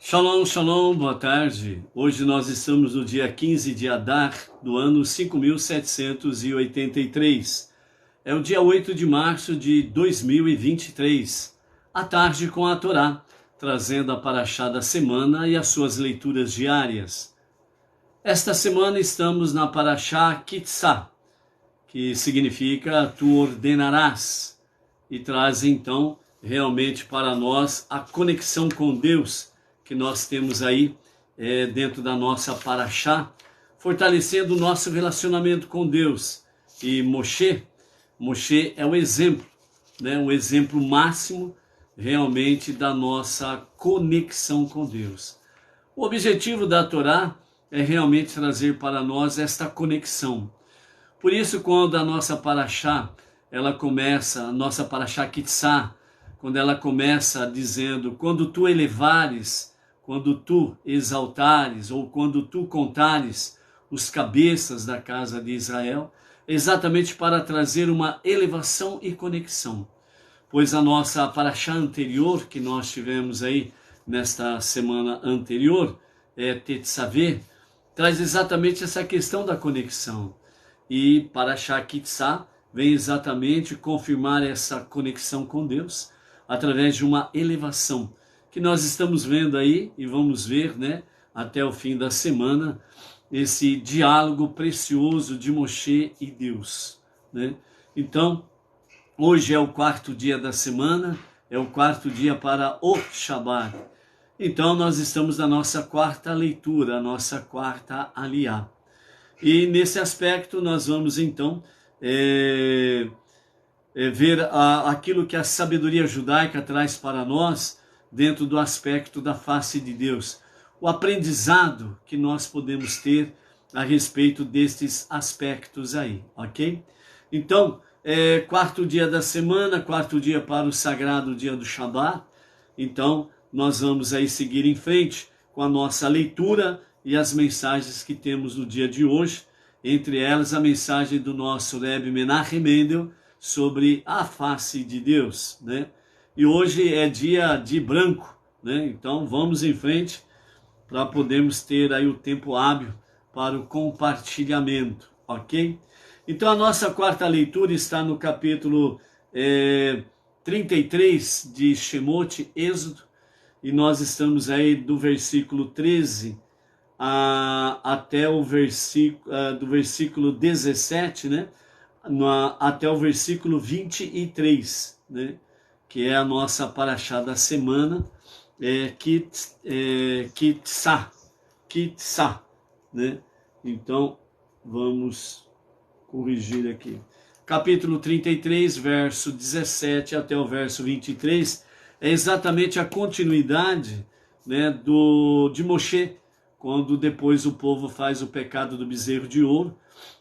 Shalom, shalom, boa tarde. Hoje nós estamos no dia 15 de Adar do ano 5783. É o dia 8 de março de 2023. À tarde com a Torá, trazendo a paraxá da semana e as suas leituras diárias. Esta semana estamos na paraxá Kitsá, que significa tu ordenarás, e traz então realmente para nós a conexão com Deus que nós temos aí dentro da nossa paraxá, fortalecendo o nosso relacionamento com Deus. E Moshe é o exemplo, né? Um exemplo máximo realmente da nossa conexão com Deus. O objetivo da Torá é realmente trazer para nós esta conexão. Por isso, quando a nossa paraxá, ela começa, a nossa paraxá Kitsá, quando ela começa dizendo, quando tu elevares, quando tu exaltares, ou quando tu contares os cabeças da casa de Israel, exatamente para trazer uma elevação e conexão. Pois a nossa paraxá anterior, que nós tivemos aí nesta semana anterior, Tetzaveh, traz exatamente essa questão da conexão. E paraxá Kitsá vem exatamente confirmar essa conexão com Deus através de uma elevação que nós estamos vendo aí e vamos ver, né, até o fim da semana, esse diálogo precioso de Moshe e Deus, né? Então, hoje é o quarto dia da semana, é o quarto dia para o Shabat. Então, nós estamos na nossa quarta leitura, a nossa quarta aliá. E nesse aspecto nós vamos então ver aquilo que a sabedoria judaica traz para nós dentro do aspecto da face de Deus. O aprendizado que nós podemos ter a respeito destes aspectos aí, ok? Então, quarto dia da semana, quarto dia para o sagrado dia do Shabat. Então, nós vamos aí seguir em frente com a nossa leitura e as mensagens que temos no dia de hoje, entre elas a mensagem do nosso Rebbe Menachem Mendel sobre a face de Deus, né? E hoje é dia de branco, né? Então vamos em frente para podermos ter aí o tempo hábil para o compartilhamento, ok? Então a nossa quarta leitura está no capítulo 33 de Shemot, Êxodo, e nós estamos aí do versículo 13 até o versículo, do versículo 17, né? Até o versículo 23, né? Que é a nossa paraxá da semana, Kitsá, né? Então, vamos corrigir aqui. Capítulo 33, verso 17 até o verso 23, é exatamente a continuidade, né, de Moshe, quando depois o povo faz o pecado do bezerro de ouro,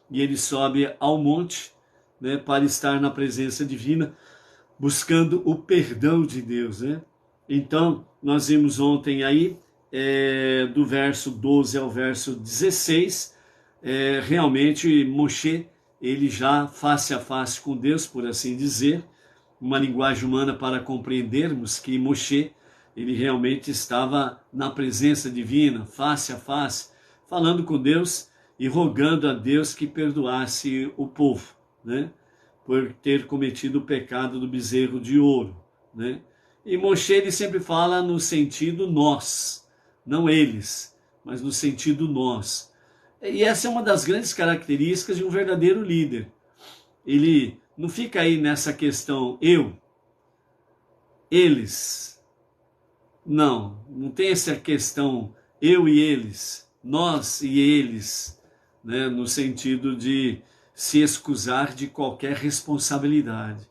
e ele sobe ao monte, né, para estar na presença divina, buscando o perdão de Deus, né? Então, nós vimos ontem aí, do verso 12 ao verso 16, realmente Moshe, ele já face a face com Deus, por assim dizer, uma linguagem humana para compreendermos que Moshe, ele realmente estava na presença divina, face a face, falando com Deus e rogando a Deus que perdoasse o povo, né? Por ter cometido o pecado do bezerro de ouro, né? E Moshe, ele sempre fala no sentido nós, não eles, mas no sentido nós. E essa é uma das grandes características de um verdadeiro líder. Ele não fica aí nessa questão eu, eles. Não tem essa questão eu e eles, nós e eles, né? No sentido de se excusar de qualquer responsabilidade.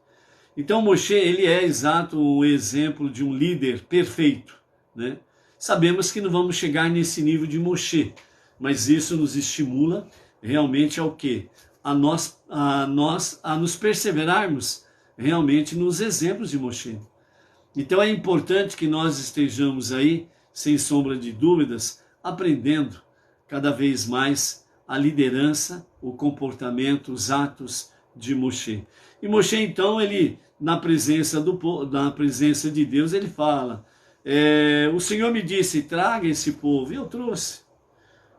Então Moshe, ele é exato o exemplo de um líder perfeito, né? Sabemos que não vamos chegar nesse nível de Moshe, mas isso nos estimula realmente ao quê? A nos perseverarmos realmente nos exemplos de Moshe. Então é importante que nós estejamos aí, sem sombra de dúvidas, aprendendo cada vez mais a liderança, o comportamento, os atos de Moshe. E Moshe, então, ele na presença de Deus, ele fala, O Senhor me disse, traga esse povo, e eu trouxe.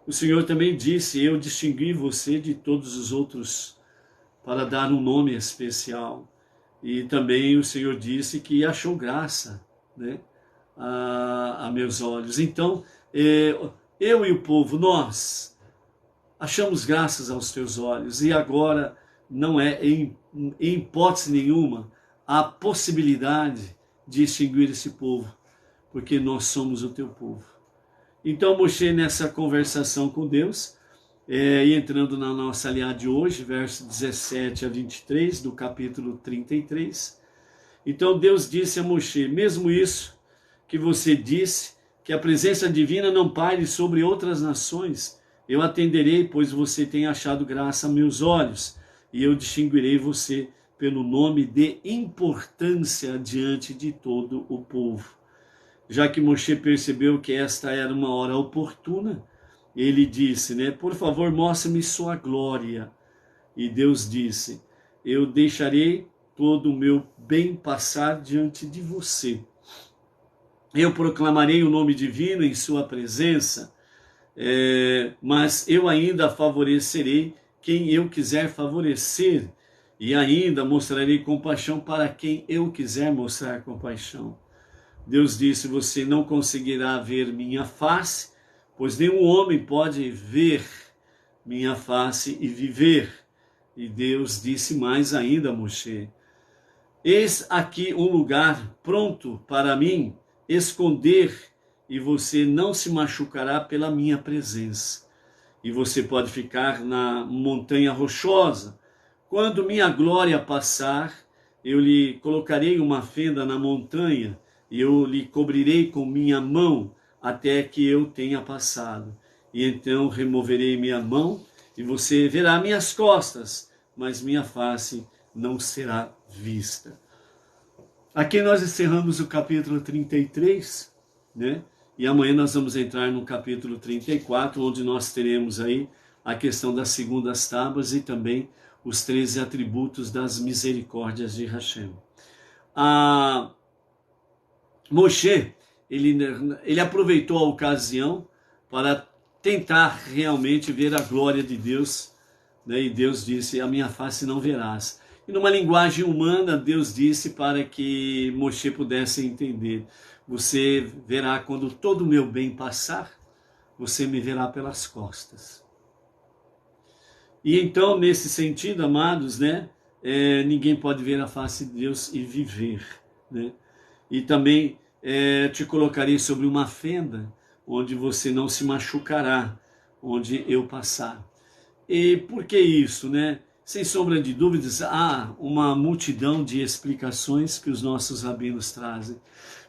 O Senhor também disse, eu distingui você de todos os outros para dar um nome especial. E também o Senhor disse que achou graça, né, a meus olhos. Então, eu e o povo, nós achamos graças aos teus olhos. E agora não é, em hipótese nenhuma, a possibilidade de extinguir esse povo, porque nós somos o teu povo. Então, Moshe, nessa conversação com Deus, e entrando na nossa aliada de hoje, verso 17 a 23, do capítulo 33. Então Deus disse a Moshe, mesmo isso que você disse, que a presença divina não paire sobre outras nações, eu atenderei, pois você tem achado graça a meus olhos, e eu distinguirei você pelo nome de importância diante de todo o povo. Já que Moshe percebeu que esta era uma hora oportuna, ele disse, né, por favor, mostre-me sua glória. E Deus disse, eu deixarei todo o meu bem passar diante de você. Eu proclamarei o nome divino em sua presença, mas eu ainda favorecerei quem eu quiser favorecer, e ainda mostrarei compaixão para quem eu quiser mostrar compaixão. Deus disse, você não conseguirá ver minha face, pois nenhum homem pode ver minha face e viver. E Deus disse mais ainda a Moshe, eis aqui um lugar pronto para mim esconder, e você não se machucará pela minha presença. E você pode ficar na montanha rochosa. Quando minha glória passar, eu lhe colocarei uma fenda na montanha, e eu lhe cobrirei com minha mão, até que eu tenha passado. E então removerei minha mão, e você verá minhas costas, mas minha face não será vista. Aqui nós encerramos o capítulo 33, né? E amanhã nós vamos entrar no capítulo 34, onde nós teremos aí a questão das segundas tábuas e também os 13 atributos das misericórdias de Hashem. Moshe, ele aproveitou a ocasião para tentar realmente ver a glória de Deus, né? E Deus disse, a minha face não verás. E numa linguagem humana, Deus disse para que Moshe pudesse entender, você verá quando todo o meu bem passar, você me verá pelas costas. E então, nesse sentido, amados, né, ninguém pode ver a face de Deus e viver, né? E também te colocarei sobre uma fenda, onde você não se machucará, onde eu passar. E por que isso, né? Sem sombra de dúvidas, há uma multidão de explicações que os nossos rabinos trazem.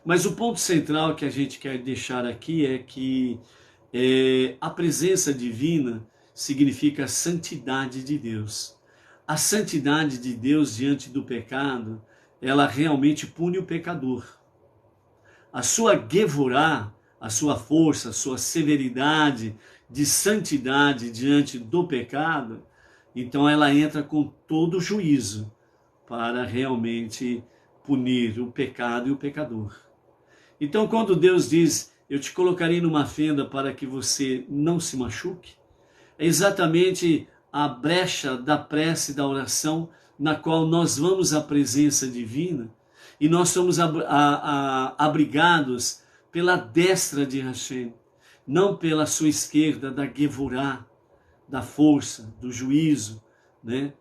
Mas o ponto central que a gente quer deixar aqui é que a presença divina significa a santidade de Deus. A santidade de Deus diante do pecado, ela realmente pune o pecador. A sua Gevorá, a sua força, a sua severidade de santidade diante do pecado, então ela entra com todo o juízo para realmente punir o pecado e o pecador. Então quando Deus diz, eu te colocarei numa fenda para que você não se machuque, é exatamente a brecha da prece, da oração, na qual nós vamos à presença divina e nós somos abrigados pela destra de Hashem, não pela sua esquerda, da Gevorá, da força, do juízo, né?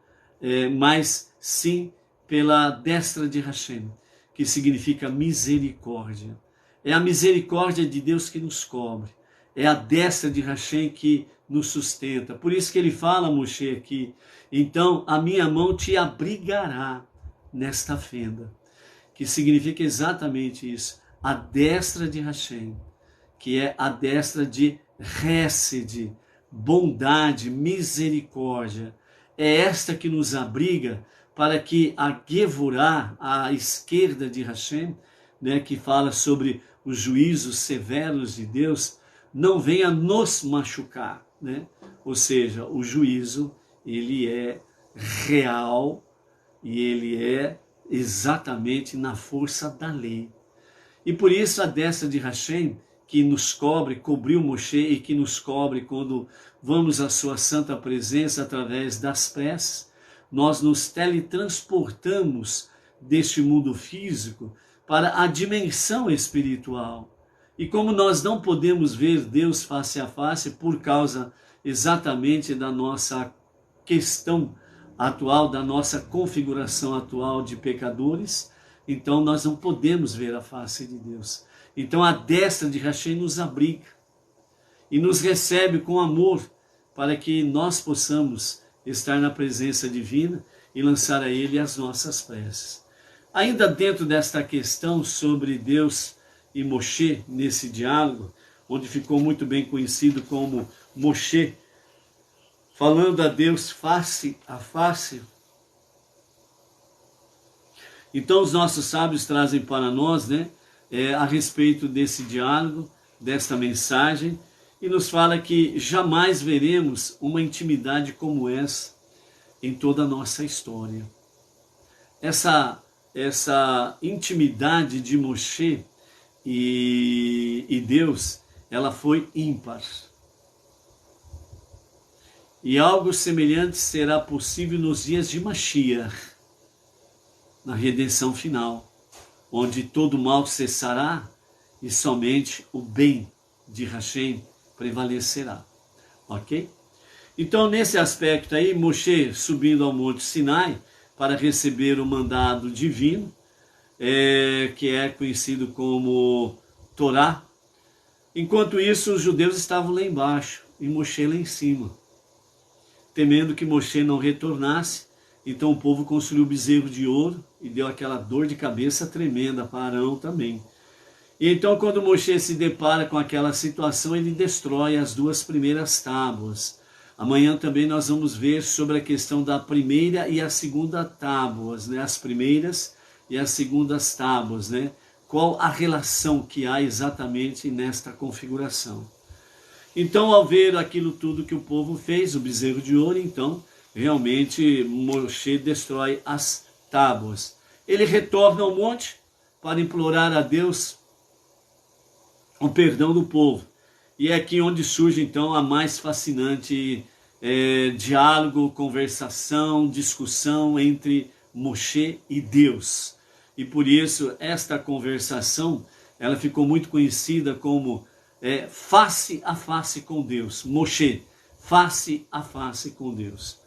Mas sim pela destra de Hashem, que significa misericórdia. É a misericórdia de Deus que nos cobre, é a destra de Hashem que nos sustenta. Por isso que ele fala, Moshe, aqui, então a minha mão te abrigará nesta fenda, que significa exatamente isso, a destra de Hashem, que é a destra de Hesed, bondade, misericórdia. É esta que nos abriga para que a Gevorá, a esquerda de Hashem, né, que fala sobre os juízos severos de Deus, não venha nos machucar, né? Ou seja, o juízo, ele é real e ele é exatamente na força da lei. E por isso a destra de Hashem, que nos cobre, cobriu Moshe e que nos cobre quando vamos à sua santa presença através das preces, nós nos teletransportamos deste mundo físico para a dimensão espiritual. E como nós não podemos ver Deus face a face por causa exatamente da nossa questão atual, da nossa configuração atual de pecadores, então nós não podemos ver a face de Deus. Então a destra de Hashem nos abriga e nos recebe com amor para que nós possamos estar na presença divina e lançar a Ele as nossas preces. Ainda dentro desta questão sobre Deus e Moshe, nesse diálogo, onde ficou muito bem conhecido como Moshe, falando a Deus face a face. Então os nossos sábios trazem para nós, a respeito desse diálogo, desta mensagem, e nos fala que jamais veremos uma intimidade como essa em toda a nossa história. Essa intimidade de Moshe e Deus, ela foi ímpar. E algo semelhante será possível nos dias de Mashiach, na redenção final, onde todo mal cessará e somente o bem de Hashem prevalecerá. Ok? Então, nesse aspecto aí, Moshe subindo ao Monte Sinai para receber o mandado divino, que é conhecido como Torá. Enquanto isso, os judeus estavam lá embaixo e Moshe lá em cima. Temendo que Moshe não retornasse, então o povo construiu o bezerro de ouro e deu aquela dor de cabeça tremenda para Arão também. E então quando Moshe se depara com aquela situação, ele destrói as 2 primeiras tábuas. Amanhã também nós vamos ver sobre a questão da primeira e a segunda tábuas, as primeiras e as segundas tábuas, Qual a relação que há exatamente nesta configuração. Então, ao ver aquilo tudo que o povo fez, o bezerro de ouro, então, realmente Moshe destrói as tábuas. Ele retorna ao monte para implorar a Deus o perdão do povo. E é aqui onde surge, então, a mais fascinante diálogo, conversação, discussão entre Moshe e Deus. E por isso, esta conversação, ela ficou muito conhecida como face a face com Deus. Moshe, face a face com Deus.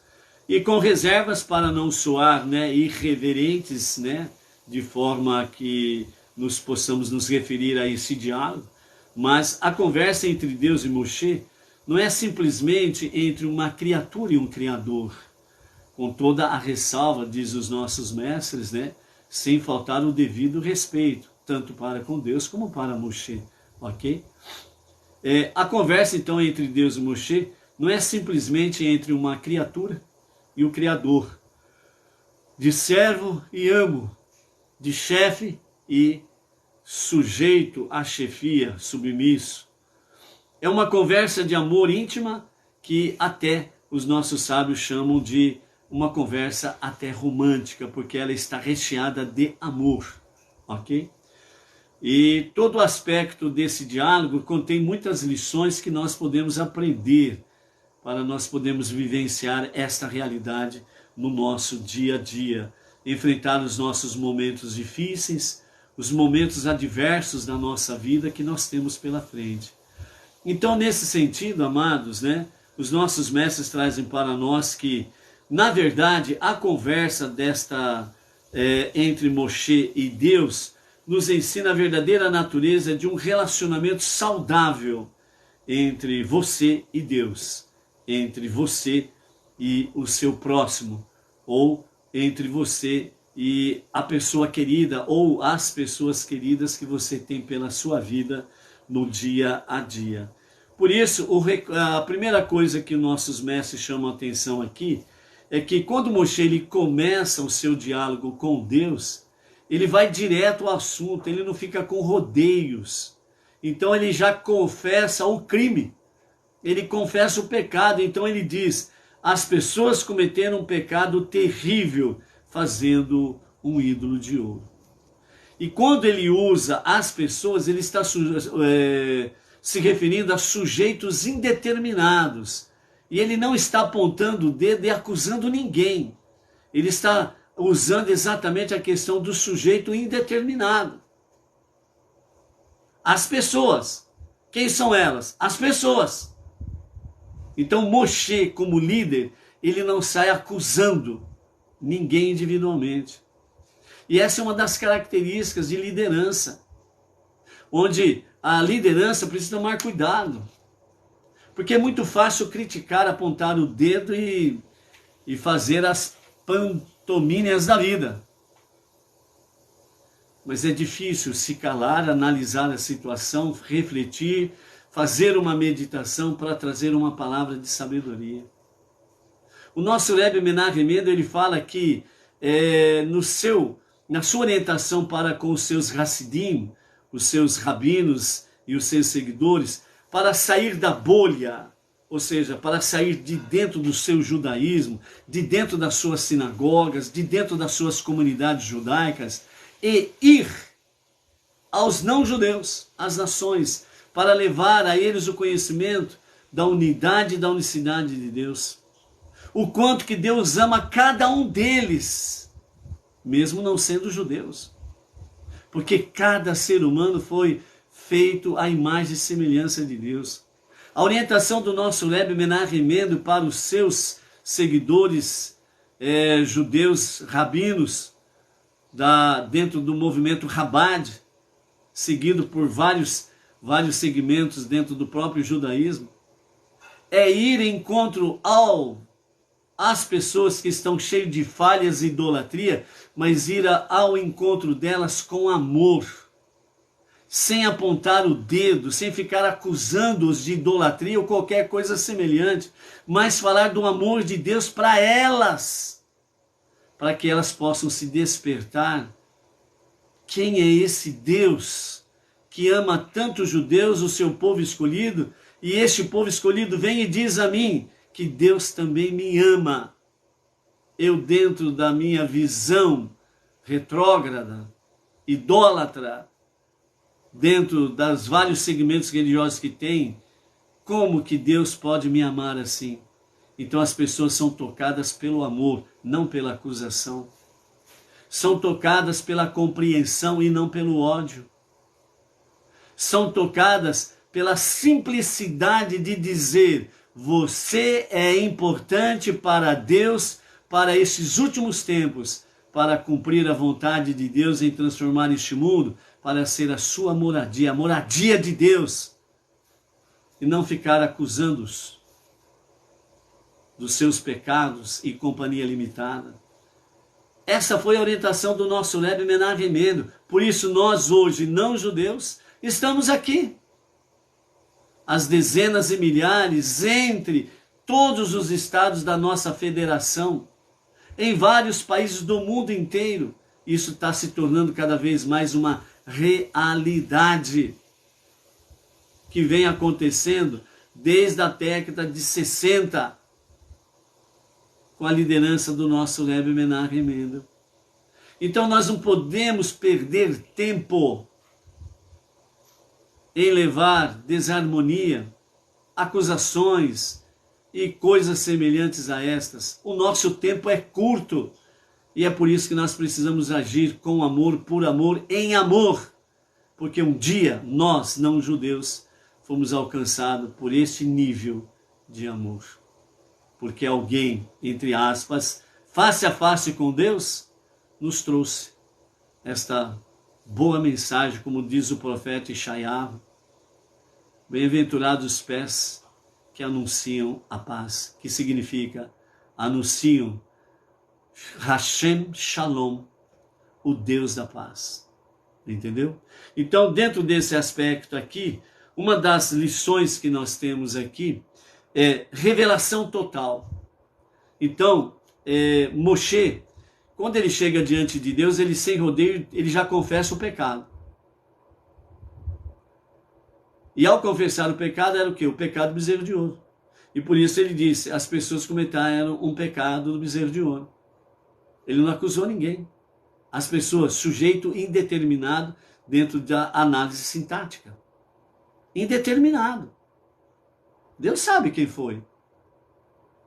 E com reservas para não soar irreverentes, de forma que nos possamos nos referir a esse diálogo, mas a conversa entre Deus e Moshe não é simplesmente entre uma criatura e um Criador, com toda a ressalva, diz os nossos mestres, sem faltar o devido respeito, tanto para com Deus como para Moshe, ok? A conversa então entre Deus e Moshe não é simplesmente entre uma criatura e o Criador, de servo e amo, de chefe e sujeito à chefia, submisso. É uma conversa de amor íntima que até os nossos sábios chamam de uma conversa até romântica, porque ela está recheada de amor, ok? E todo o aspecto desse diálogo contém muitas lições que nós podemos aprender para nós podermos vivenciar esta realidade no nosso dia a dia, enfrentar os nossos momentos difíceis, os momentos adversos da nossa vida que nós temos pela frente. Então, nesse sentido, amados, os nossos mestres trazem para nós que, na verdade, a conversa entre Moshe e Deus nos ensina a verdadeira natureza de um relacionamento saudável entre você e Deus, entre você e o seu próximo, ou entre você e a pessoa querida, ou as pessoas queridas que você tem pela sua vida no dia a dia. Por isso, a primeira coisa que nossos mestres chamam a atenção aqui é que quando Moshe ele começa o seu diálogo com Deus, ele vai direto ao assunto, ele não fica com rodeios. Então ele já confessa o crime, ele confessa o pecado. Então ele diz, as pessoas cometeram um pecado terrível, fazendo um ídolo de ouro. E quando ele usa as pessoas, ele está se referindo a sujeitos indeterminados. E ele não está apontando o dedo e acusando ninguém. Ele está usando exatamente a questão do sujeito indeterminado. As pessoas. Quem são elas? As pessoas. Então Moshe, como líder, ele não sai acusando ninguém individualmente. E essa é uma das características de liderança, onde a liderança precisa tomar cuidado. Porque é muito fácil criticar, apontar o dedo e fazer as pantomínias da vida. Mas é difícil se calar, analisar a situação, refletir, fazer uma meditação para trazer uma palavra de sabedoria. O nosso Rebbe Menachem Mendel, ele fala que na sua orientação para com os seus Hassidim, os seus rabinos e os seus seguidores, para sair da bolha, ou seja, para sair de dentro do seu judaísmo, de dentro das suas sinagogas, de dentro das suas comunidades judaicas, e ir aos não-judeus, às nações, para levar a eles o conhecimento da unidade e da unicidade de Deus. O quanto que Deus ama cada um deles, mesmo não sendo judeus. Porque cada ser humano foi feito à imagem e semelhança de Deus. A orientação do nosso Rebbe Menachem Mendel para os seus seguidores judeus, rabinos, dentro do movimento Chabad, seguido por vários segmentos dentro do próprio judaísmo, é ir em encontro às pessoas que estão cheias de falhas e idolatria, mas ir ao encontro delas com amor, sem apontar o dedo, sem ficar acusando-os de idolatria ou qualquer coisa semelhante, mas falar do amor de Deus para elas, para que elas possam se despertar. Quem é esse Deus que ama tanto os judeus, o seu povo escolhido, e este povo escolhido vem e diz a mim que Deus também me ama. Eu, dentro da minha visão retrógrada, idólatra, dentro dos vários segmentos religiosos que tem, como que Deus pode me amar assim? Então as pessoas são tocadas pelo amor, não pela acusação. São tocadas pela compreensão e não pelo ódio. São tocadas pela simplicidade de dizer: você é importante para Deus, para esses últimos tempos, para cumprir a vontade de Deus em transformar este mundo, para ser a sua moradia, a moradia de Deus, e não ficar acusando-os dos seus pecados e companhia limitada. Essa foi a orientação do nosso Rebbe Menachem Mendel. Por isso nós hoje, não judeus, estamos aqui. As dezenas e milhares entre todos os estados da nossa federação, em vários países do mundo inteiro. Isso está se tornando cada vez mais uma realidade que vem acontecendo desde a década de 60, com a liderança do nosso Rebbe Menachem Mendel. Então nós não podemos perder tempo em levar desarmonia, acusações e coisas semelhantes a estas. O nosso tempo é curto e é por isso que nós precisamos agir com amor, por amor, em amor. Porque um dia nós, não judeus, fomos alcançados por este nível de amor. Porque alguém, entre aspas, face a face com Deus, nos trouxe esta boa mensagem, como diz o profeta Ishayahu: bem-aventurados os pés que anunciam a paz, que significa, anunciam Hashem Shalom, o Deus da paz. Entendeu? Então, dentro desse aspecto aqui, uma das lições que nós temos aqui é revelação total. Então, Moshe, quando ele chega diante de Deus, ele sem rodeio, ele já confessa o pecado. E ao confessar o pecado, era o quê? O pecado do bezerro de ouro. E por isso ele disse, as pessoas cometeram um pecado do bezerro de ouro. Ele não acusou ninguém. As pessoas, sujeito indeterminado dentro da análise sintática. Indeterminado. Deus sabe quem foi.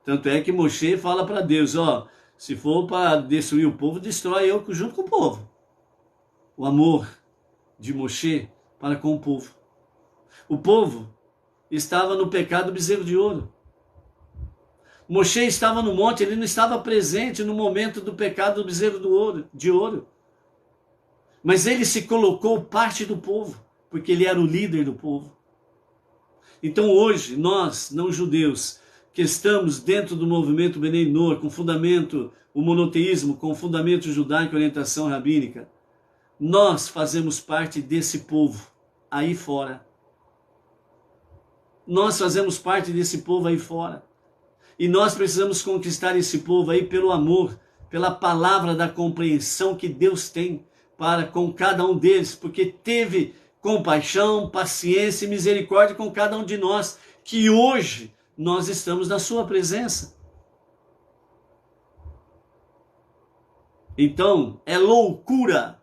Tanto é que Moshe fala para Deus, ó, se for para destruir o povo, destrói eu junto com o povo. O amor de Moshe para com o povo. O povo estava no pecado do bezerro de ouro. Moshe estava no monte, ele não estava presente no momento do pecado do bezerro de ouro. Mas ele se colocou parte do povo, porque ele era o líder do povo. Então hoje, nós, não judeus, que estamos dentro do movimento Bnei Noach, com fundamento, o monoteísmo, com fundamento judaico e orientação rabínica, nós fazemos parte desse povo aí fora. Nós fazemos parte desse povo aí fora. E nós precisamos conquistar esse povo aí pelo amor, pela palavra da compreensão que Deus tem para com cada um deles, porque teve compaixão, paciência e misericórdia com cada um de nós, que hoje nós estamos na sua presença. Então, é loucura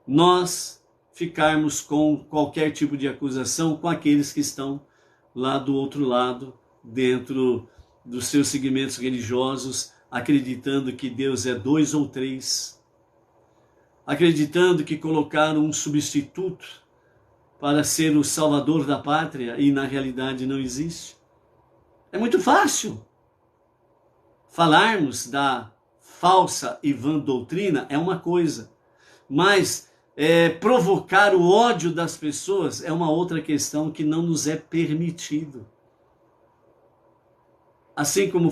nós ficarmos com qualquer tipo de acusação com aqueles que estão lá do outro lado, dentro dos seus segmentos religiosos, acreditando que Deus é 2 ou 3, acreditando que colocaram um substituto para ser o salvador da pátria e na realidade não existe. É muito fácil falarmos da falsa e vã doutrina, é uma coisa, mas provocar o ódio das pessoas é uma outra questão que não nos é permitido. Assim como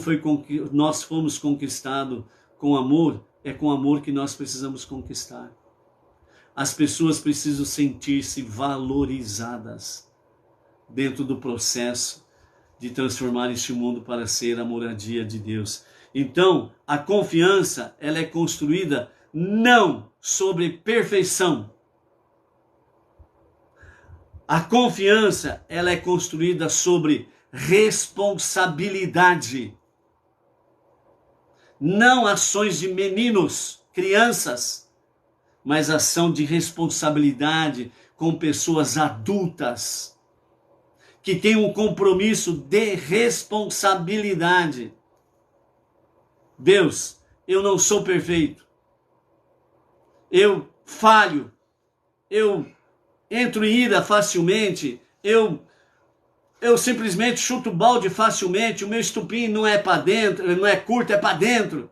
nós fomos conquistados com amor, é com amor que nós precisamos conquistar. As pessoas precisam sentir-se valorizadas dentro do processo de transformar este mundo para ser a moradia de Deus. Então, a confiança, ela é construída não sobre perfeição. A confiança, ela é construída sobre responsabilidade. Não ações de meninos, crianças, mas ação de responsabilidade com pessoas adultas, que têm um compromisso de responsabilidade. Deus, eu não sou perfeito. Eu falho. Eu entro em ira facilmente. Eu simplesmente chuto balde facilmente. O meu estupim não é para dentro, não é curto, é para dentro.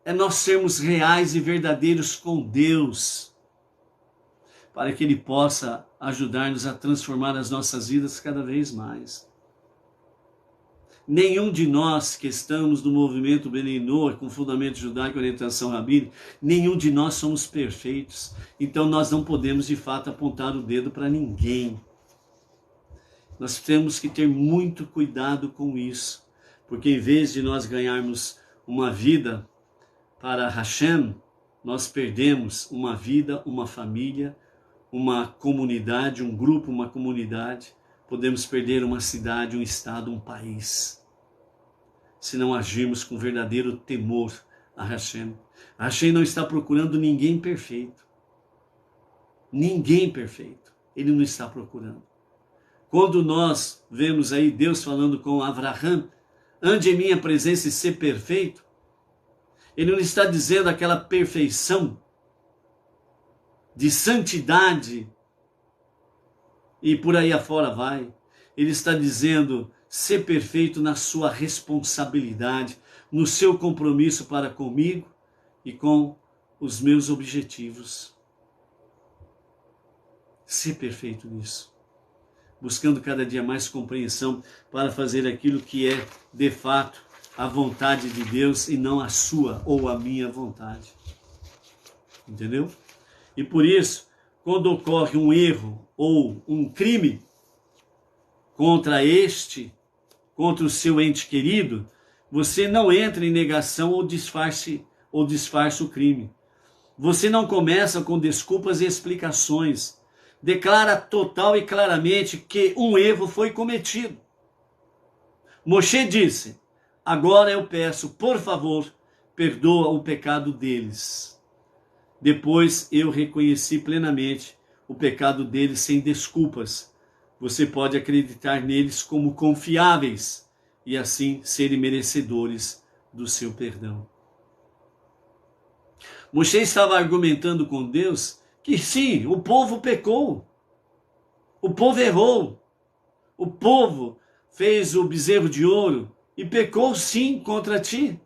É nós sermos reais e verdadeiros com Deus, para que Ele possa ajudar-nos a transformar as nossas vidas cada vez mais. Nenhum de nós que estamos no movimento Bnei Noach, com fundamento judaico e orientação rabínica, nenhum de nós somos perfeitos. Então nós não podemos de fato apontar o dedo para ninguém. Nós temos que ter muito cuidado com isso, porque em vez de nós ganharmos uma vida para Hashem, nós perdemos uma vida, uma família, uma comunidade, um grupo, uma comunidade. Podemos perder uma cidade, um estado, um país, se não agirmos com verdadeiro temor a Hashem. Hashem não está procurando ninguém perfeito. Ninguém perfeito. Ele não está procurando. Quando nós vemos aí Deus falando com Abraham, ande em minha presença e ser perfeito, Ele não está dizendo aquela perfeição de santidade e por aí afora vai. Ele está dizendo ser perfeito na sua responsabilidade, no seu compromisso para comigo e com os meus objetivos. Ser perfeito nisso. Buscando cada dia mais compreensão para fazer aquilo que é, de fato, a vontade de Deus e não a sua ou a minha vontade. Entendeu? E por isso, quando ocorre um erro ou um crime contra o seu ente querido, você não entra em negação ou disfarce o crime. Você não começa com desculpas e explicações. Declara total e claramente que um erro foi cometido. Moshe disse: agora eu peço, por favor, perdoa o pecado deles. Depois eu reconheci plenamente o pecado deles sem desculpas. Você pode acreditar neles como confiáveis e assim serem merecedores do seu perdão. Moisés estava argumentando com Deus que sim, o povo pecou, o povo errou, o povo fez o bezerro de ouro e pecou sim contra ti.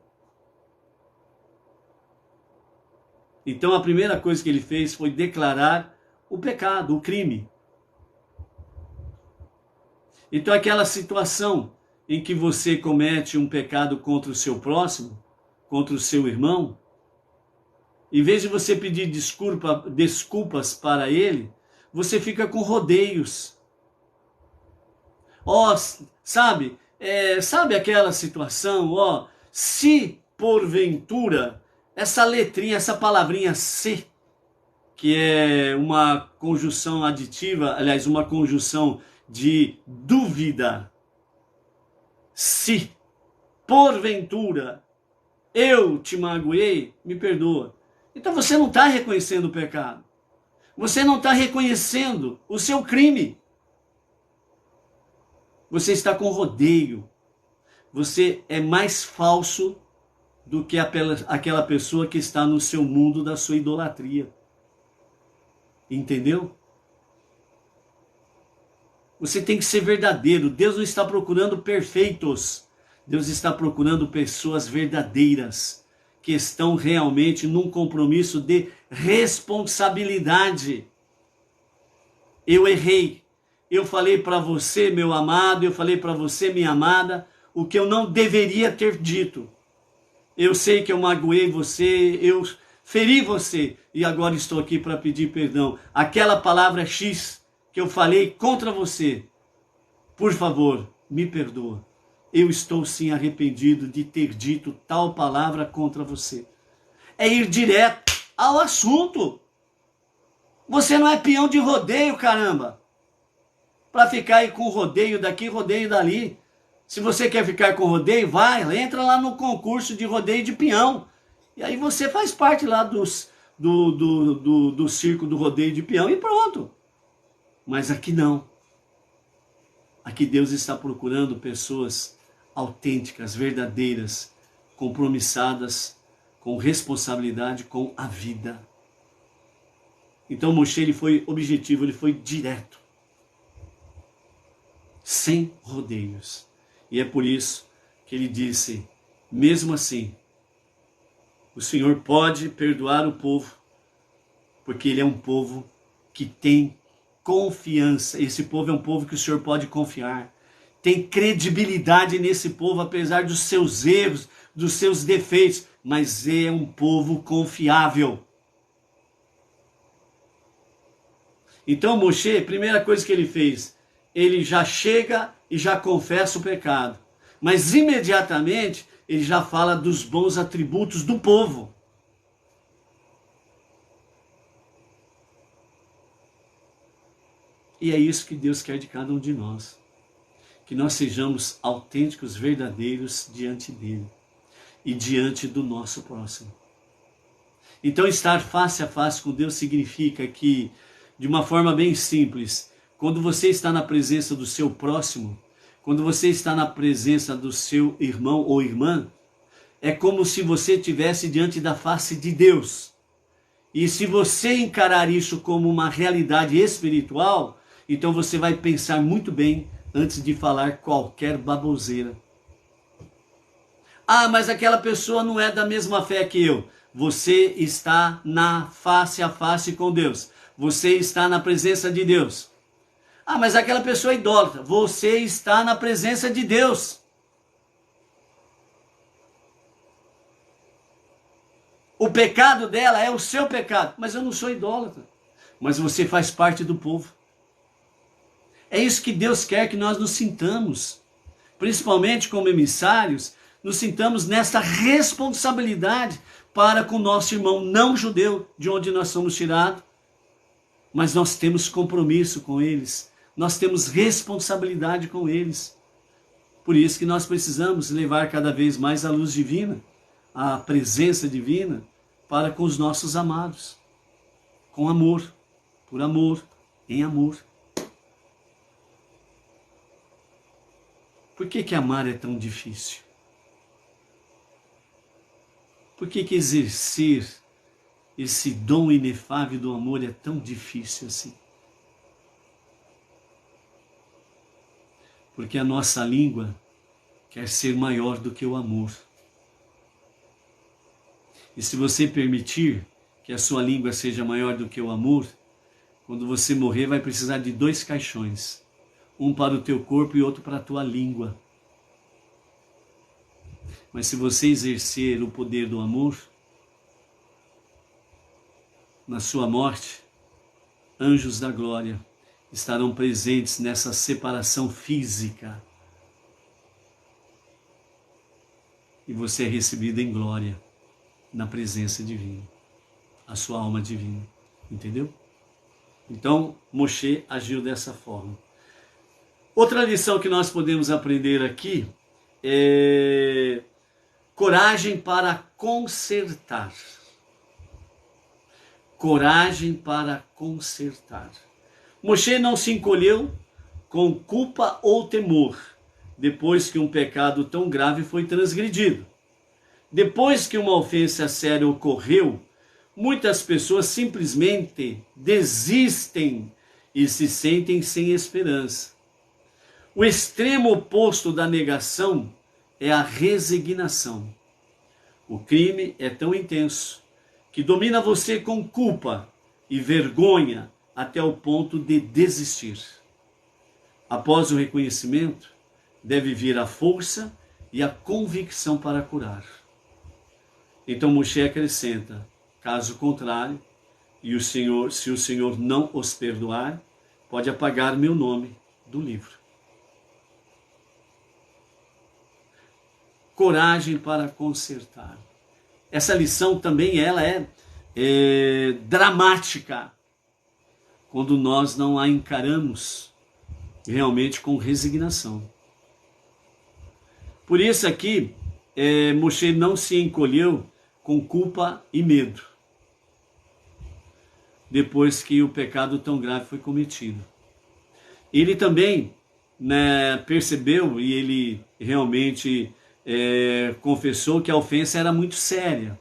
Então a primeira coisa que ele fez foi declarar o pecado, o crime. Então aquela situação em que você comete um pecado contra o seu próximo, contra o seu irmão, em vez de você pedir desculpas para ele, você fica com rodeios. Sabe aquela situação, se porventura, essa letrinha, essa palavrinha se, que é uma conjunção aditiva, aliás, uma conjunção de dúvida. Se porventura eu te magoei, me perdoa. Então você não está reconhecendo o pecado. Você não está reconhecendo o seu crime. Você está com rodeio. Você é mais falso do que aquela pessoa que está no seu mundo da sua idolatria. Entendeu? Você tem que ser verdadeiro. Deus não está procurando perfeitos. Deus está procurando pessoas verdadeiras, que estão realmente num compromisso de responsabilidade. Eu errei. Eu falei para você, meu amado, eu falei para você, minha amada, o que eu não deveria ter dito. Eu sei que eu magoei você, eu feri você e agora estou aqui para pedir perdão. Aquela palavra X que eu falei contra você, por favor, me perdoa. Eu estou sim arrependido de ter dito tal palavra contra você. É ir direto ao assunto. Você não é peão de rodeio, caramba. Para ficar aí com rodeio daqui, rodeio dali. Se você quer ficar com rodeio, entra lá no concurso de rodeio de peão. E aí você faz parte lá do circo do rodeio de peão e pronto. Mas aqui não. Aqui Deus está procurando pessoas autênticas, verdadeiras, compromissadas com responsabilidade com a vida. Então Moshe, ele foi objetivo, ele foi direto, sem rodeios. E é por isso que ele disse, mesmo assim, o Senhor pode perdoar o povo, porque ele é um povo que tem confiança. Esse povo é um povo que o Senhor pode confiar. Tem credibilidade nesse povo, apesar dos seus erros, dos seus defeitos, mas é um povo confiável. Então Moshe, a primeira coisa que ele fez, ele já chega e já confessa o pecado. Mas imediatamente ele já fala dos bons atributos do povo. E é isso que Deus quer de cada um de nós. Que nós sejamos autênticos, verdadeiros diante dele e diante do nosso próximo. Então estar face a face com Deus significa que, de uma forma bem simples, quando você está na presença do seu próximo, quando você está na presença do seu irmão ou irmã, é como se você estivesse diante da face de Deus. E se você encarar isso como uma realidade espiritual, então você vai pensar muito bem antes de falar qualquer baboseira. Ah, mas aquela pessoa não é da mesma fé que eu. Você está na face a face com Deus. Você está na presença de Deus. Ah, mas aquela pessoa é idólatra. Você está na presença de Deus. O pecado dela é o seu pecado. Mas eu não sou idólatra. Mas você faz parte do povo. É isso que Deus quer que nós nos sintamos. Principalmente como emissários, nos sintamos nessa responsabilidade para com o nosso irmão não judeu, de onde nós somos tirados. Mas nós temos compromisso com eles. Nós temos responsabilidade com eles. Por isso que nós precisamos levar cada vez mais a luz divina, a presença divina, para com os nossos amados. com amor, por amor, em amor. Por que amar é tão difícil? Por que exercer esse dom inefável do amor é tão difícil assim? Porque a nossa língua quer ser maior do que o amor. E se você permitir que a sua língua seja maior do que o amor, quando você morrer vai precisar de 2 caixões. Um para o teu corpo e outro para a tua língua. Mas se você exercer o poder do amor, na sua morte, anjos da glória estarão presentes nessa separação física. E você é recebido em glória, na presença divina, a sua alma divina. Entendeu? Então, Moshe agiu dessa forma. Outra lição que nós podemos aprender aqui é coragem para consertar. Coragem para consertar. Moshe não se encolheu com culpa ou temor, depois que um pecado tão grave foi transgredido. Depois que uma ofensa séria ocorreu, muitas pessoas simplesmente desistem e se sentem sem esperança. O extremo oposto da negação é a resignação. O crime é tão intenso que domina você com culpa e vergonha até o ponto de desistir. Após o reconhecimento, deve vir a força e a convicção para curar. Então Moshe acrescenta: caso contrário, e se o Senhor não os perdoar, pode apagar meu nome do livro. Coragem para consertar. Essa lição também ela é dramática quando nós não a encaramos realmente com resignação. Por isso aqui, Moshe não se encolheu com culpa e medo, depois que o pecado tão grave foi cometido. Ele também percebeu e ele realmente confessou que a ofensa era muito séria,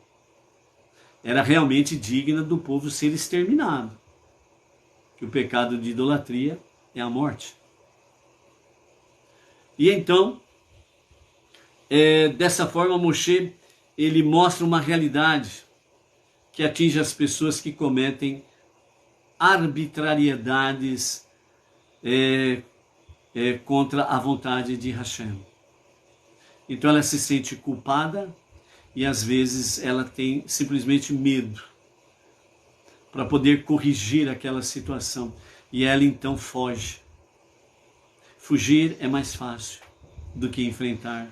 era realmente digna do povo ser exterminado, que o pecado de idolatria é a morte. E então, dessa forma, Moshe ele mostra uma realidade que atinge as pessoas que cometem arbitrariedades contra a vontade de Hashem. Então ela se sente culpada e às vezes ela tem simplesmente medo para poder corrigir aquela situação. E ela então foge. Fugir é mais fácil do que enfrentar.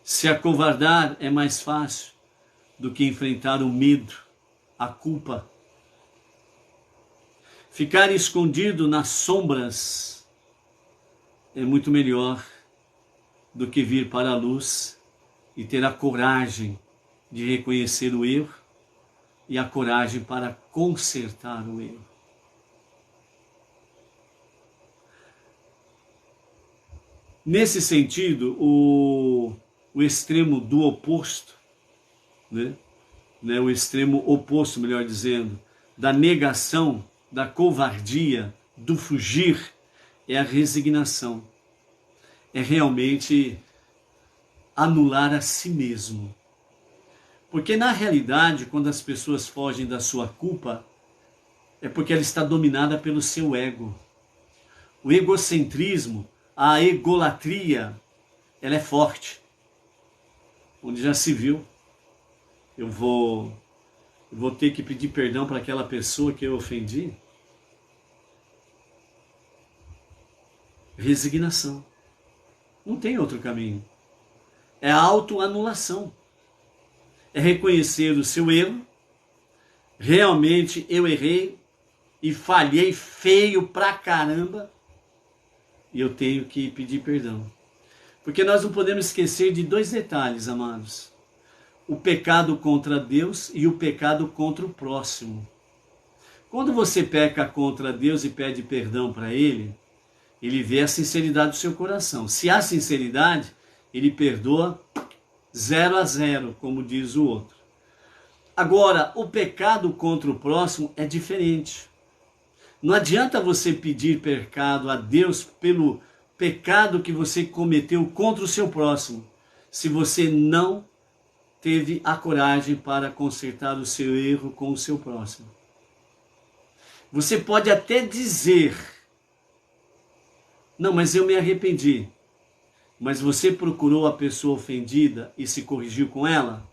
Se acovardar é mais fácil do que enfrentar o medo, a culpa. Ficar escondido nas sombras é muito melhor do que vir para a luz e ter a coragem de reconhecer o erro e a coragem para consertar o erro. Nesse sentido, o extremo do oposto, o extremo oposto, melhor dizendo, da negação, da covardia, do fugir, é a resignação. É realmente anular a si mesmo. Porque na realidade, quando as pessoas fogem da sua culpa, é porque ela está dominada pelo seu ego. O egocentrismo, a egolatria, ela é forte. Onde já se viu, eu vou ter que pedir perdão para aquela pessoa que eu ofendi. Resignação. Não tem outro caminho. É a autoanulação. É reconhecer o seu erro. Realmente eu errei e falhei feio pra caramba. E eu tenho que pedir perdão. Porque nós não podemos esquecer de 2 detalhes, amados. O pecado contra Deus e o pecado contra o próximo. Quando você peca contra Deus e pede perdão para Ele, Ele vê a sinceridade do seu coração. Se há sinceridade, Ele perdoa 0-0, como diz o outro. Agora, o pecado contra o próximo é diferente. Não adianta você pedir pecado a Deus pelo pecado que você cometeu contra o seu próximo, se você não teve a coragem para consertar o seu erro com o seu próximo. Você pode até dizer, não, mas eu me arrependi. Mas você procurou a pessoa ofendida e se corrigiu com ela?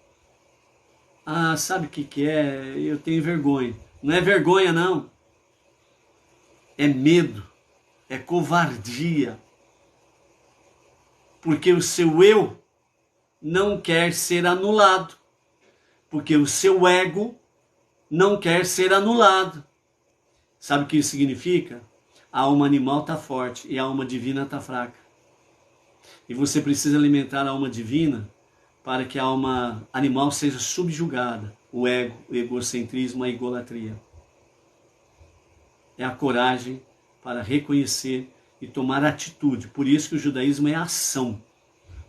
Ah, sabe o que é? Eu tenho vergonha. Não é vergonha, não. É medo, é covardia. Porque o seu eu não quer ser anulado. Porque o seu ego não quer ser anulado. Sabe o que isso significa? A alma animal está forte e a alma divina está fraca. E você precisa alimentar a alma divina para que a alma animal seja subjugada. O ego, o egocentrismo, a egolatria. É a coragem para reconhecer e tomar atitude. Por isso que o judaísmo é ação.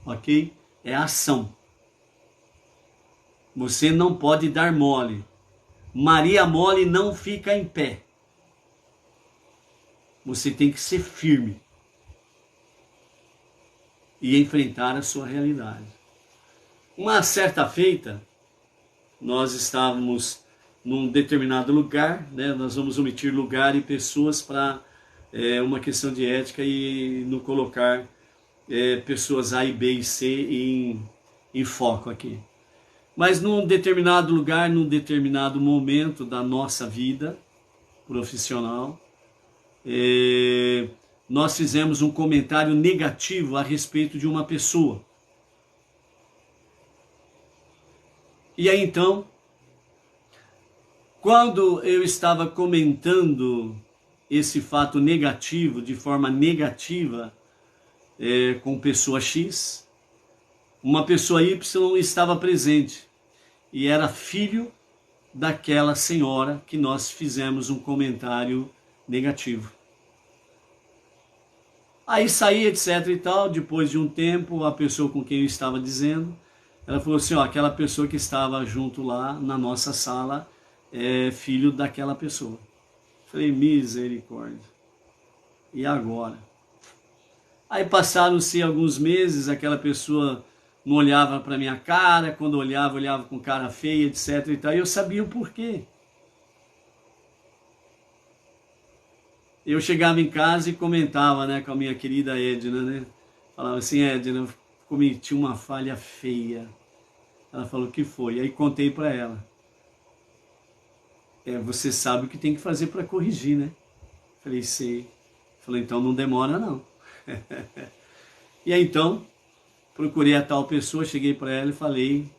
Ok? É ação. Você não pode dar mole. Maria mole não fica em pé. Você tem que ser firme e enfrentar a sua realidade. Uma certa feita, nós estávamos num determinado lugar, né? Nós vamos omitir lugar e pessoas para uma questão de ética e não colocar pessoas A e B e C em foco aqui. Mas num determinado lugar, num determinado momento da nossa vida profissional, nós fizemos um comentário negativo a respeito de uma pessoa. E aí então, quando eu estava comentando esse fato negativo, de forma negativa, com pessoa X, uma pessoa Y estava presente e era filho daquela senhora que nós fizemos um comentário negativo. Aí saí, etc e tal, depois de um tempo, a pessoa com quem eu estava dizendo, ela falou assim, ó, aquela pessoa que estava junto lá na nossa sala é filho daquela pessoa. Falei, misericórdia. E agora? Aí passaram-se alguns meses, aquela pessoa não olhava para minha cara, quando olhava, olhava com cara feia, etc e tal, e eu sabia o porquê. Eu chegava em casa e comentava, né, com a minha querida Edna, né? Falava assim, Edna, eu cometi uma falha feia. Ela falou, o que foi? Aí contei para ela. Você sabe o que tem que fazer para corrigir, né? Falei, sei. Falei, então não demora não. E aí então, procurei a tal pessoa, cheguei para ela e falei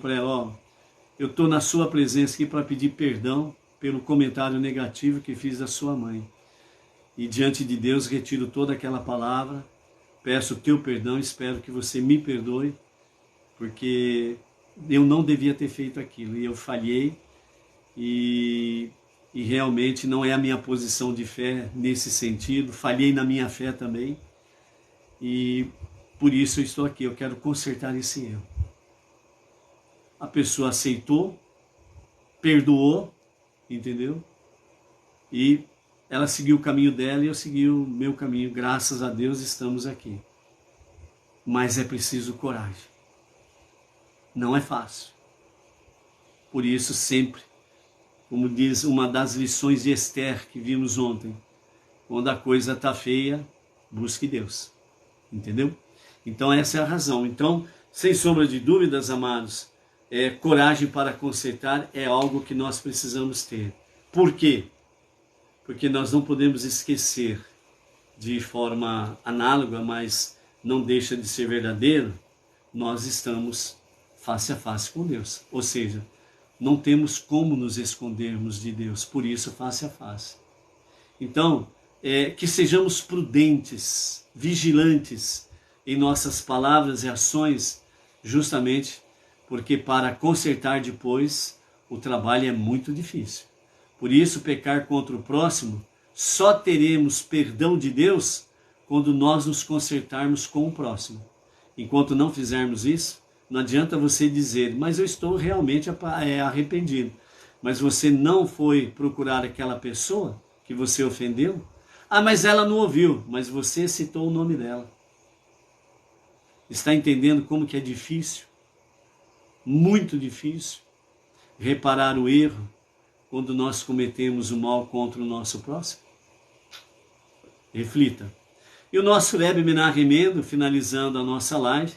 para ela, ó, eu estou na sua presença aqui para pedir perdão pelo comentário negativo que fiz da sua mãe. E diante de Deus retiro toda aquela palavra, peço o teu perdão, espero que você me perdoe, porque eu não devia ter feito aquilo, e eu falhei, e realmente não é a minha posição de fé nesse sentido, falhei na minha fé também, e por isso eu estou aqui, eu quero consertar esse erro. A pessoa aceitou, perdoou, entendeu? E ela seguiu o caminho dela e eu segui o meu caminho. Graças a Deus estamos aqui. Mas é preciso coragem. Não é fácil. Por isso sempre, como diz uma das lições de Esther que vimos ontem, quando a coisa está feia, busque Deus. Entendeu? Então essa é a razão. Então, sem sombra de dúvidas, amados, coragem para consertar é algo que nós precisamos ter. Por quê? Porque nós não podemos esquecer, de forma análoga, mas não deixa de ser verdadeiro, nós estamos face a face com Deus. Ou seja, não temos como nos escondermos de Deus, por isso face a face. Então, que sejamos prudentes, vigilantes em nossas palavras e ações, justamente porque para consertar depois, o trabalho é muito difícil. Por isso, pecar contra o próximo, só teremos perdão de Deus quando nós nos consertarmos com o próximo. Enquanto não fizermos isso, não adianta você dizer, mas eu estou realmente arrependido. Mas você não foi procurar aquela pessoa que você ofendeu? Ah, mas ela não ouviu, mas você citou o nome dela. Está entendendo como que é difícil? Muito difícil reparar o erro quando nós cometemos o mal contra o nosso próximo? Reflita. E o nosso Rebbe Menachem Mendel, finalizando a nossa live,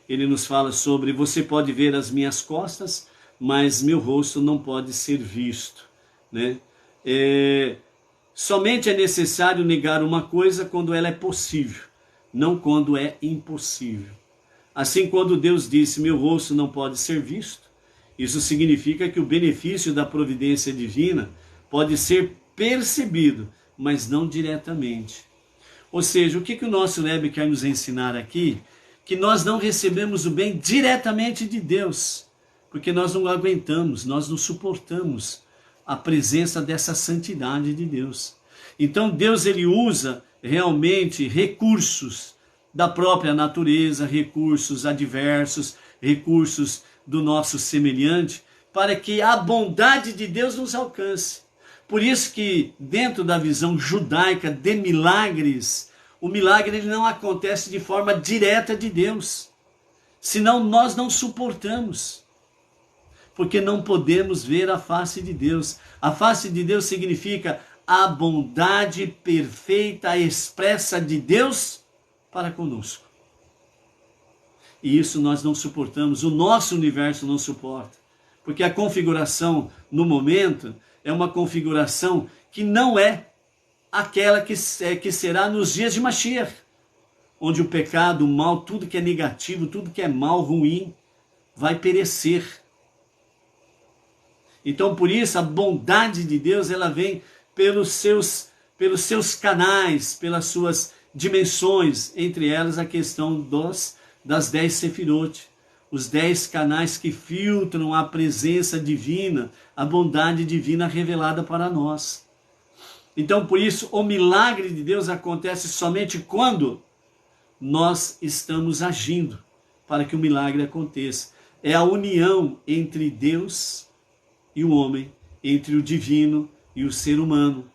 ele nos fala sobre: você pode ver as minhas costas, mas meu rosto não pode ser visto, né? Somente é necessário negar uma coisa quando ela é possível, não quando é impossível. Assim, quando Deus disse, meu rosto não pode ser visto, isso significa que o benefício da providência divina pode ser percebido, mas não diretamente. Ou seja, o que o nosso Rebbe quer nos ensinar aqui? Que nós não recebemos o bem diretamente de Deus, porque nós não aguentamos, nós não suportamos a presença dessa santidade de Deus. Então Deus, ele usa realmente recursos da própria natureza, recursos adversos, recursos do nosso semelhante, para que a bondade de Deus nos alcance. Por isso que dentro da visão judaica de milagres, o milagre ele não acontece de forma direta de Deus, senão nós não suportamos, porque não podemos ver a face de Deus. A face de Deus significa a bondade perfeita expressa de Deus para conosco. E isso nós não suportamos, o nosso universo não suporta, porque a configuração no momento é uma configuração que não é aquela que será nos dias de Mashiach, onde o pecado, o mal, tudo que é negativo, tudo que é mal, ruim, vai perecer. Então, por isso, a bondade de Deus, ela vem pelos seus canais, pelas suas dimensões, entre elas a questão das 10 sefirot, os 10 canais que filtram a presença divina, a bondade divina revelada para nós. Então, por isso, o milagre de Deus acontece somente quando nós estamos agindo para que o milagre aconteça. É a união entre Deus e o homem, entre o divino e o ser humano.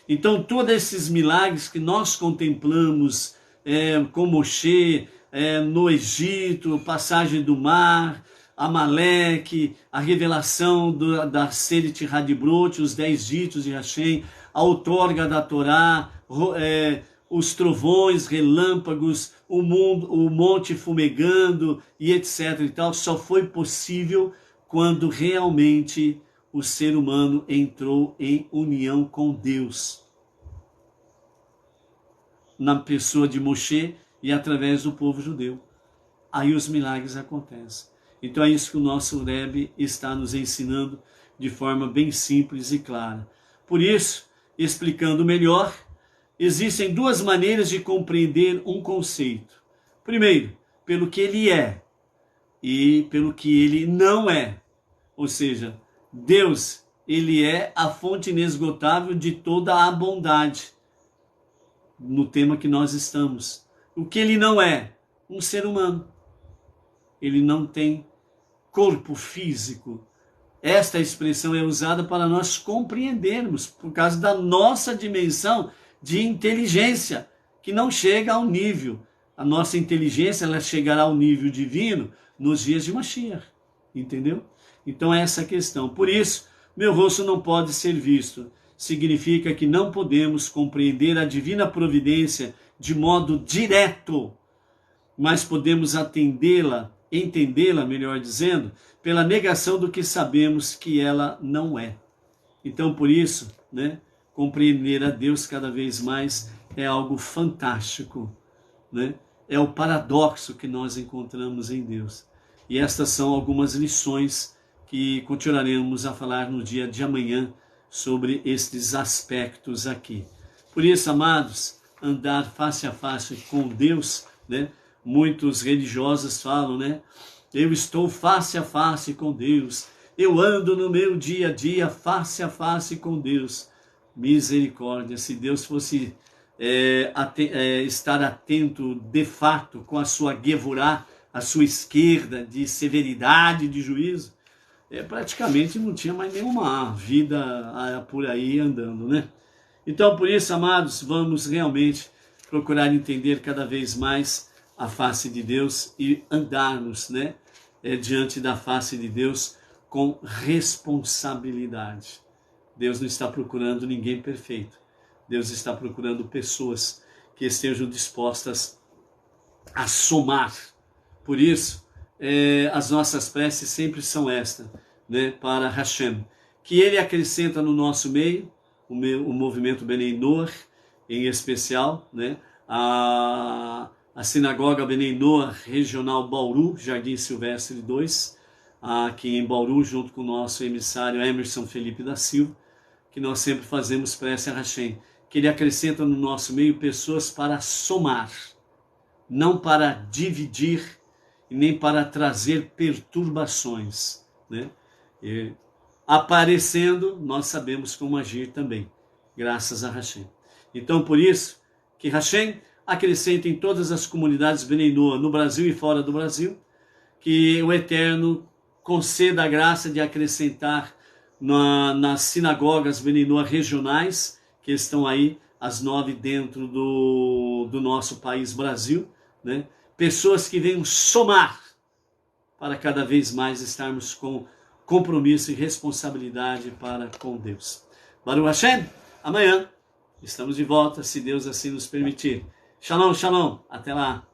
Então, todos esses milagres que nós contemplamos com Moshe, no Egito, passagem do mar, Amaleque, a revelação da Seret Hadibrot, os 10 ditos de Hashem, a outorga da Torá, os trovões, relâmpagos, o monte fumegando e etc. e tal, só foi possível quando realmente o ser humano entrou em união com Deus, na pessoa de Moshe e através do povo judeu. Aí os milagres acontecem. Então é isso que o nosso Rebbe está nos ensinando de forma bem simples e clara. Por isso, explicando melhor, existem duas maneiras de compreender um conceito. Primeiro, pelo que ele é e pelo que ele não é. Ou seja, Deus, ele é a fonte inesgotável de toda a bondade, no tema que nós estamos. O que ele não é? Um ser humano. Ele não tem corpo físico. Esta expressão é usada para nós compreendermos, por causa da nossa dimensão de inteligência, que não chega ao nível. A nossa inteligência, ela chegará ao nível divino nos dias de Mashiach. Entendeu? Então é essa a questão. Por isso, meu rosto não pode ser visto. Significa que não podemos compreender a divina providência de modo direto, mas podemos entendê-la, melhor dizendo, pela negação do que sabemos que ela não é. Então, por isso, compreender a Deus cada vez mais é algo fantástico, É o paradoxo que nós encontramos em Deus. E estas são algumas lições que continuaremos a falar no dia de amanhã sobre estes aspectos aqui. Por isso, amados, andar face a face com Deus, Muitos religiosos falam, eu estou face a face com Deus, eu ando no meu dia a dia, face a face com Deus. Misericórdia, se Deus fosse estar atento de fato com a sua Gevurá, a sua esquerda de severidade, de juízo, praticamente não tinha mais nenhuma vida por aí andando, né? Então, por isso, amados, vamos realmente procurar entender cada vez mais a face de Deus e andarmos, né, diante da face de Deus com responsabilidade. Deus não está procurando ninguém perfeito. Deus está procurando pessoas que estejam dispostas a somar. Por isso, as nossas preces sempre são estas, né, para Hashem, que Ele acrescenta no nosso meio, o movimento Benei Noach, em especial, né, a Sinagoga Benei Noach Regional Bauru, Jardim Silvestre 2, aqui em Bauru, junto com o nosso emissário Emerson Felipe da Silva, que nós sempre fazemos prece a Hashem, que Ele acrescenta no nosso meio pessoas para somar, não para dividir e nem para trazer perturbações, né? E aparecendo, nós sabemos como agir também, graças a Hashem. Então, por isso, que Hashem acrescente em todas as comunidades Benei Noach, no Brasil e fora do Brasil, que o Eterno conceda a graça de acrescentar nas sinagogas Benei Noach regionais, que estão aí, as 9 dentro do nosso país Brasil, né? Pessoas que venham somar para cada vez mais estarmos com compromisso e responsabilidade para com Deus. Baruch Hashem, amanhã estamos de volta, se Deus assim nos permitir. Shalom, shalom, até lá.